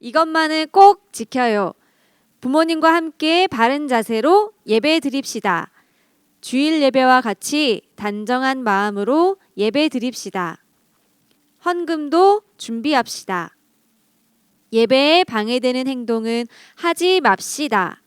이것만은 꼭 지켜요. 부모님과 함께 바른 자세로 예배 드립시다. 주일 예배와 같이 단정한 마음으로 예배 드립시다. 헌금도 준비합시다. 예배에 방해되는 행동은 하지 맙시다.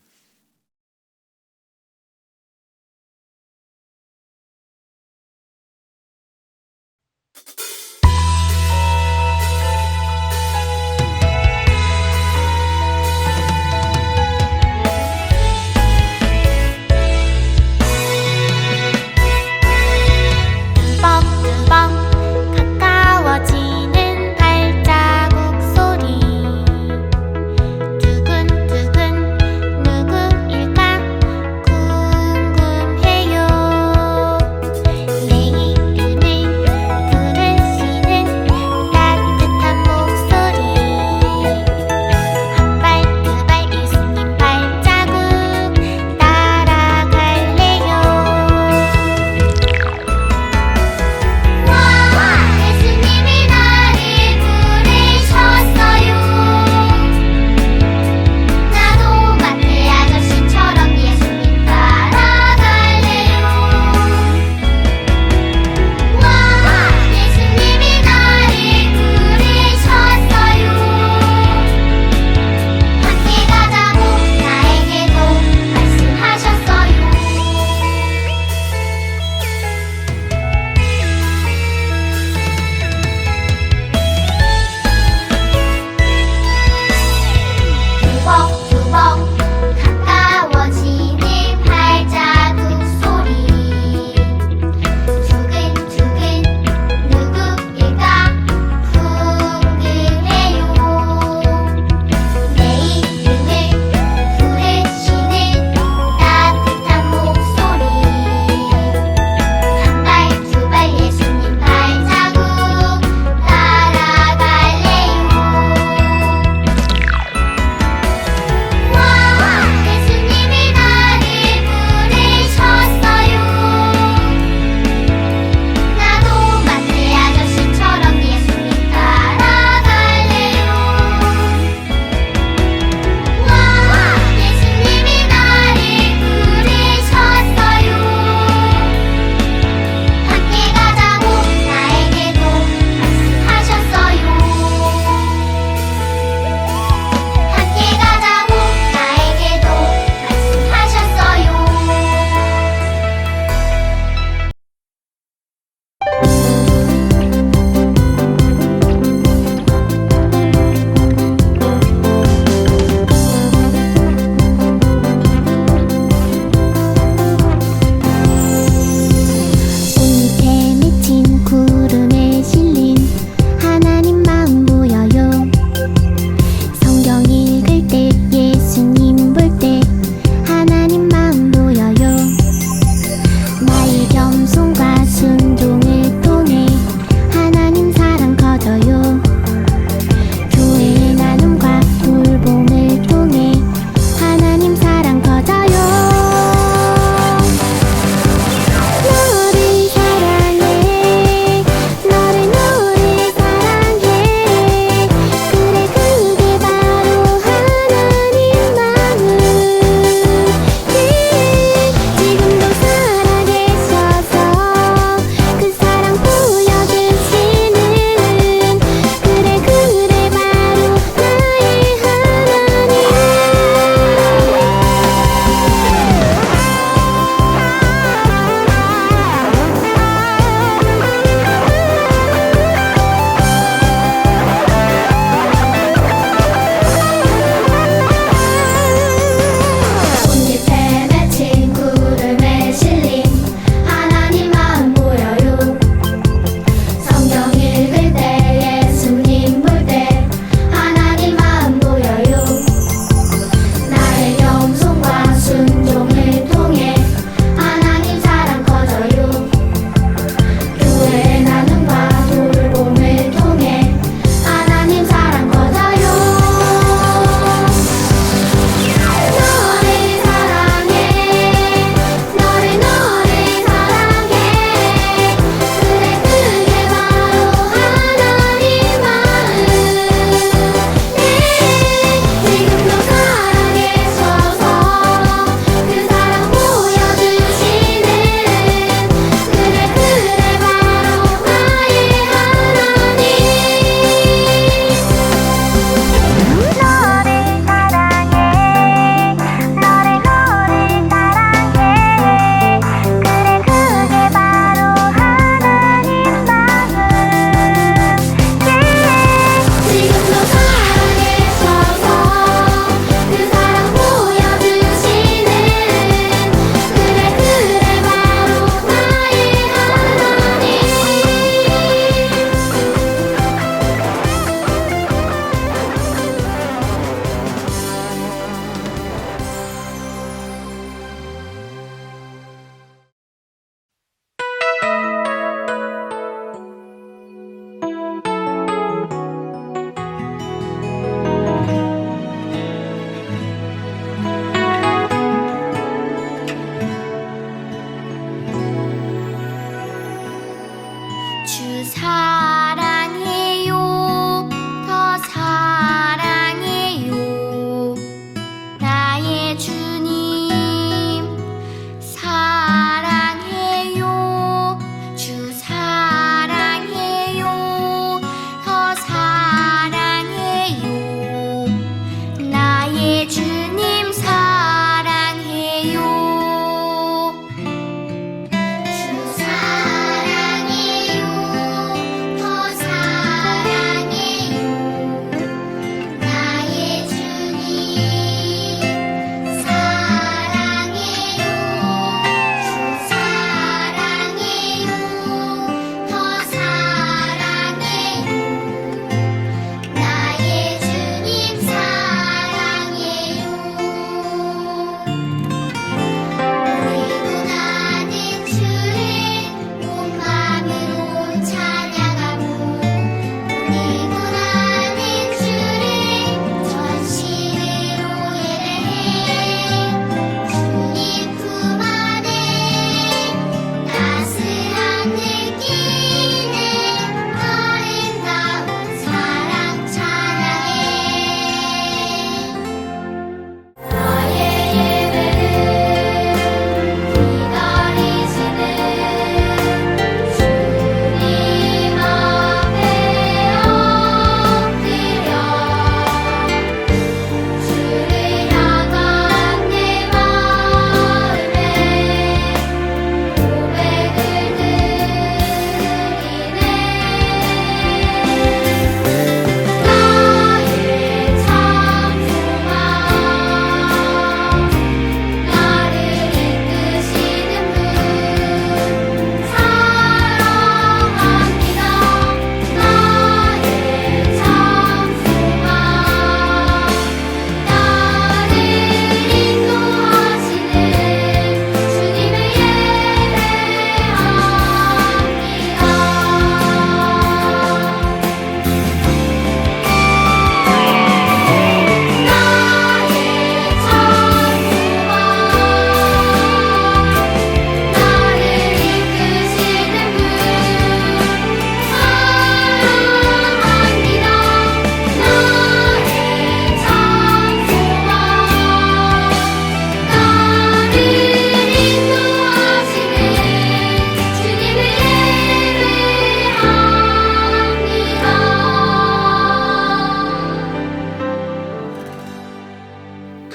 뚜벅뚜벅 가까워지는 발자국 소리 두근두근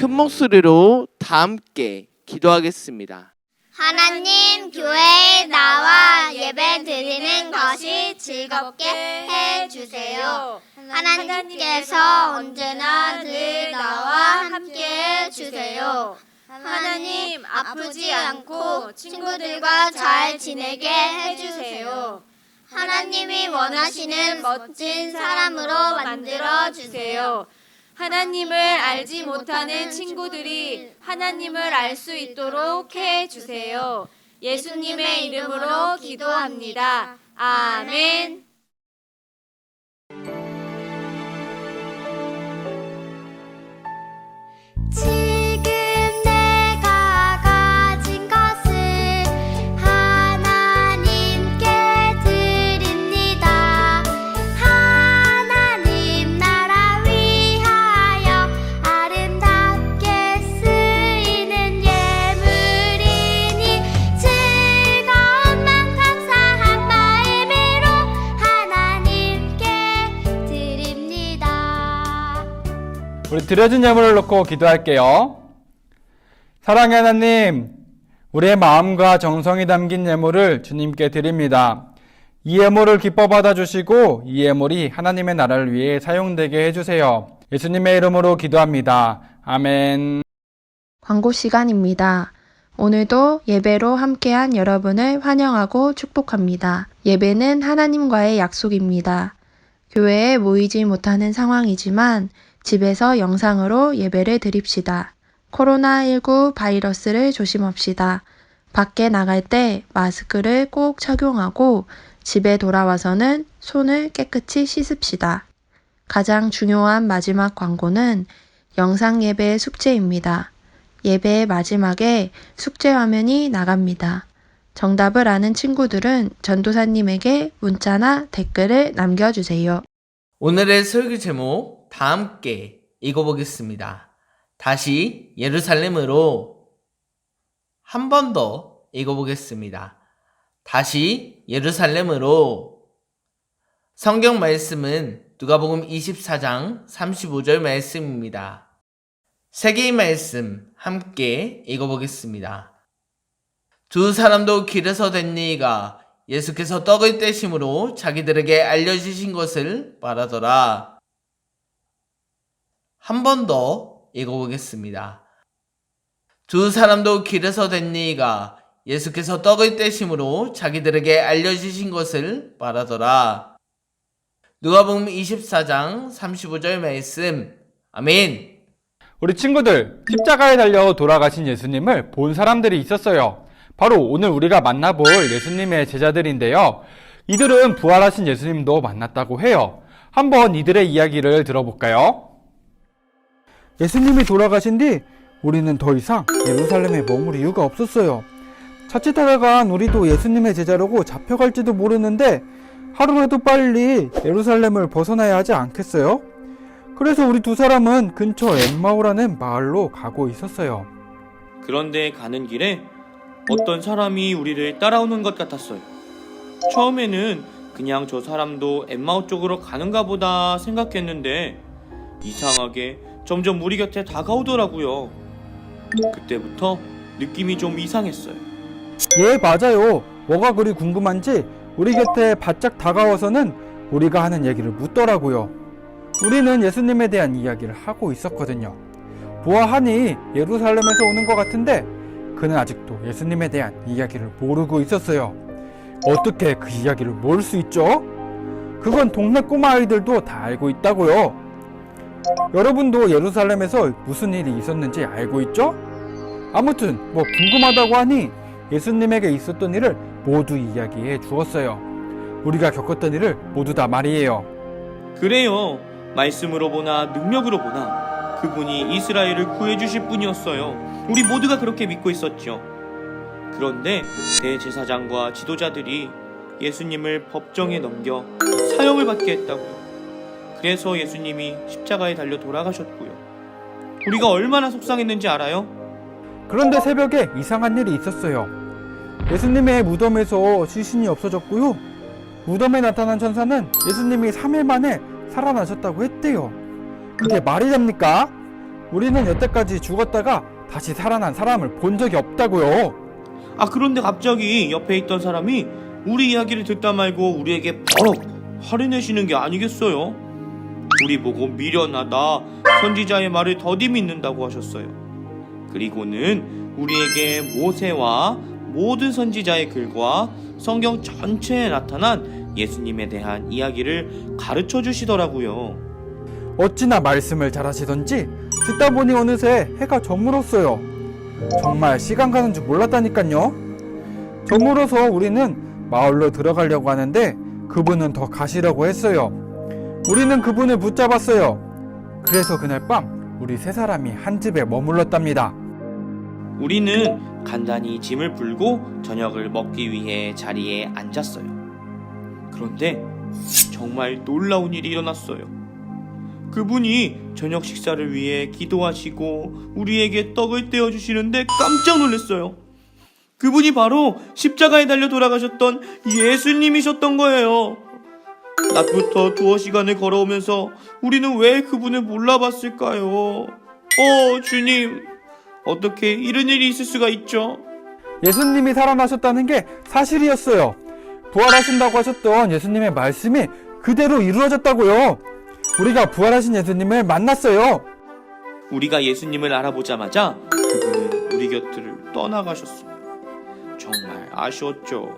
큰 목소리로 다 함께 기도하겠습니다. 하나님, 교회에 나와 예배 드리는 것이 즐겁게 해주세요. 하나님께서 언제나 늘 나와 함께 해주세요. 하나님, 아프지 않고 친구들과 잘 지내게 해주세요. 하나님이 원하시는 멋진 사람으로 만들어 주세요. 하나님을 알지 못하는 친구들이 하나님을 알 수 있도록 해 주세요. 예수님의 이름으로 기도합니다. 아멘. 지금 내가 가진 것을 하나님께 드립니다. 하나님 나라 위하여 아름답게 쓰이는 예물이니 즐거운 맘 감사한 마음으로 하나님께 드립니다. 우리 드려진 예물을 놓고 기도할게요. 사랑의 하나님, 우리의 마음과 정성이 담긴 예물을 주님께 드립니다. 이 예물을 기뻐 받아주시고 이 예물이 하나님의 나라를 위해 사용되게 해주세요. 예수님의 이름으로 기도합니다. 아멘. 광고 시간입니다. 오늘도 예배로 함께한 여러분을 환영하고 축복합니다. 예배는 하나님과의 약속입니다. 교회에 모이지 못하는 상황이지만 집에서 영상으로 예배를 드립시다. 코로나19 바이러스를 조심합시다. 밖에 나갈 때 마스크를 꼭 착용하고 집에 돌아와서는 손을 깨끗이 씻읍시다. 가장 중요한 마지막 광고는 영상 예배 숙제입니다. 예배의 마지막에 숙제 화면이 나갑니다. 정답을 아는 친구들은 전도사님에게 문자나 댓글을 남겨주세요. 오늘의 설교 제목 다 함께 읽어보겠습니다. 다시 예루살렘으로 한 번 더 읽어보겠습니다. 다시 예루살렘으로. 성경 말씀은 누가복음 24장 35절 말씀입니다. 세 개의 말씀 함께 읽어보겠습니다. 두 사람도 길에서 된 이가 예수께서 떡을 떼심으로 자기들에게 알려주신 것을 말하더라. 한 번 더 읽어보겠습니다. 두 사람도 길에서 된 이가 예수께서 떡을 떼심으로 자기들에게 알려주신 것을 말하더라. 누가복음 24장 35절 말씀. 아멘. 우리 친구들, 십자가에 달려 돌아가신 예수님을 본 사람들이 있었어요. 바로 오늘 우리가 만나볼 예수님의 제자들인데요. 이들은 부활하신 예수님도 만났다고 해요. 한번 이들의 이야기를 들어볼까요? 예수님이 돌아가신 뒤 우리는 더 이상 예루살렘에 머물 이유가 없었어요. 자칫하다간 우리도 예수님의 제자로고 잡혀갈지도 모르는데 하루라도 빨리 예루살렘을 벗어나야 하지 않겠어요? 그래서 우리 두 사람은 근처 엠마오라는 마을로 가고 있었어요. 그런데 가는 길에 어떤 사람이 우리를 따라오는 것 같았어요. 처음에는 그냥 저 사람도 엠마오 쪽으로 가는가 보다 생각했는데 이상하게 점점 우리 곁에 다가오더라고요. 그때부터 느낌이 좀 이상했어요. 예, 맞아요. 뭐가 그리 궁금한지 우리 곁에 바짝 다가와서는 우리가 하는 얘기를 묻더라고요. 우리는 예수님에 대한 이야기를 하고 있었거든요. 보아하니 예루살렘에서 오는 것 같은데 그는 아직도 예수님에 대한 이야기를 모르고 있었어요. 어떻게 그 이야기를 모를 수 있죠? 그건 동네 꼬마 아이들도 다 알고 있다고요. 여러분도 예루살렘에서 무슨 일이 있었는지 알고 있죠? 아무튼 뭐 궁금하다고 하니 예수님에게 있었던 일을 모두 이야기해 주었어요. 우리가 겪었던 일을 모두 다 말이에요. 그래요. 말씀으로 보나 능력으로 보나 그분이 이스라엘을 구해주실 분이었어요. 우리 모두가 그렇게 믿고 있었죠. 그런데 대제사장과 지도자들이 예수님을 법정에 넘겨 사형을 받게 했다고요. 그래서 예수님이 십자가에 달려 돌아가셨고요. 우리가 얼마나 속상했는지 알아요? 그런데 새벽에 이상한 일이 있었어요. 예수님의 무덤에서 시신이 없어졌고요. 무덤에 나타난 천사는 예수님이 3일 만에 살아나셨다고 했대요. 그게 말이 됩니까? 우리는 여태까지 죽었다가 다시 살아난 사람을 본 적이 없다고요. 그런데 갑자기 옆에 있던 사람이 우리 이야기를 듣다 말고 우리에게 버럭 화를 내시는 게 아니겠어요? 우리 보고 미련하다, 선지자의 말을 더디 믿는다고 하셨어요. 그리고는 우리에게 모세와 모든 선지자의 글과 성경 전체에 나타난 예수님에 대한 이야기를 가르쳐 주시더라고요. 어찌나 말씀을 잘하시던지 듣다 보니 어느새 해가 저물었어요. 정말 시간 가는 줄 몰랐다니까요. 저물어서 우리는 마을로 들어가려고 하는데 그분은 더 가시라고 했어요. 우리는 그분을 붙잡았어요. 그래서 그날 밤 우리 세 사람이 한 집에 머물렀답니다. 우리는 간단히 짐을 풀고 저녁을 먹기 위해 자리에 앉았어요. 그런데 정말 놀라운 일이 일어났어요. 그분이 저녁 식사를 위해 기도하시고 우리에게 떡을 떼어주시는데 깜짝 놀랐어요. 그분이 바로 십자가에 달려 돌아가셨던 예수님이셨던 거예요. 낮부터 두어 시간을 걸어오면서 우리는 왜 그분을 몰라봤을까요? 주님, 어떻게 이런 일이 있을 수가 있죠? 예수님이 살아나셨다는 게 사실이었어요. 부활하신다고 하셨던 예수님의 말씀이 그대로 이루어졌다고요. 우리가 부활하신 예수님을 만났어요. 우리가 예수님을 알아보자마자 그분은 우리 곁을 떠나가셨습니다. 정말 아쉬웠죠.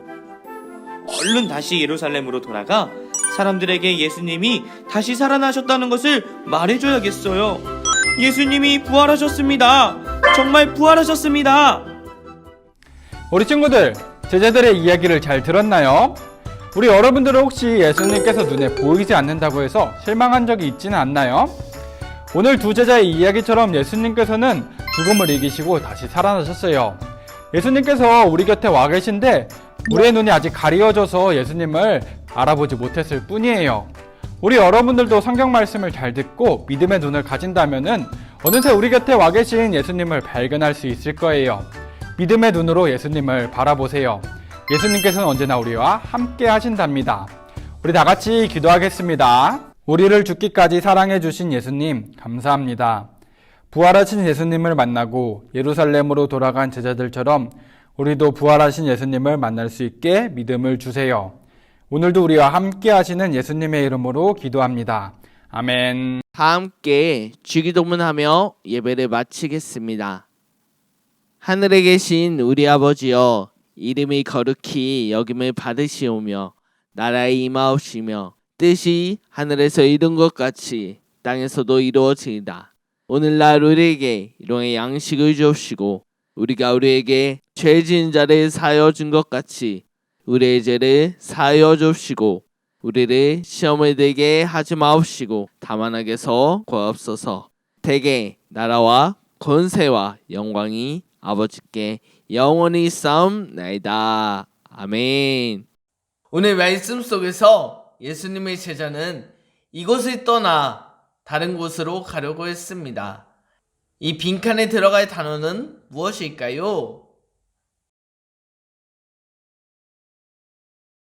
얼른 다시 예루살렘으로 돌아가 사람들에게 예수님이 다시 살아나셨다는 것을 말해줘야겠어요. 예수님이 부활하셨습니다. 정말 부활하셨습니다. 우리 친구들, 제자들의 이야기를 잘 들었나요? 우리 여러분들은 혹시 예수님께서 눈에 보이지 않는다고 해서 실망한 적이 있지는 않나요? 오늘 두 제자의 이야기처럼 예수님께서는 죽음을 이기시고 다시 살아나셨어요. 예수님께서 우리 곁에 와 계신데 우리의 눈이 아직 가려져서 예수님을 알아보지 못했을 뿐이에요. 우리 여러분들도 성경 말씀을 잘 듣고 믿음의 눈을 가진다면은 어느새 우리 곁에 와 계신 예수님을 발견할 수 있을 거예요. 믿음의 눈으로 예수님을 바라보세요. 예수님께서는 언제나 우리와 함께 하신답니다. 우리 다 같이 기도하겠습니다. 우리를 죽기까지 사랑해 주신 예수님, 감사합니다. 부활하신 예수님을 만나고 예루살렘으로 돌아간 제자들처럼 우리도 부활하신 예수님을 만날 수 있게 믿음을 주세요. 오늘도 우리와 함께 하시는 예수님의 이름으로 기도합니다. 아멘. 다 함께 주기도문하며 예배를 마치겠습니다. 하늘에 계신 우리 아버지여, 이름이 거룩히 여김을 받으시오며 나라의 임하옵시며 뜻이 하늘에서 이룬 것 같이 땅에서도 이루어지이다. 오늘날 우리에게 일용의 양식을 주옵시고 우리가 우리에게 죄 지은 자를 사하여 준 것 같이 우리의 죄를 사하여 주옵시고 우리를 시험에 들게 하지 마옵시고 다만 악에서 구하옵소서. 대개 나라와 권세와 영광이 아버지께 영원히 싸움나이다. 아멘. 오늘 말씀 속에서 예수님의 제자는 이곳을 떠나 다른 곳으로 가려고 했습니다. 이 빈칸에 들어갈 단어는 무엇일까요?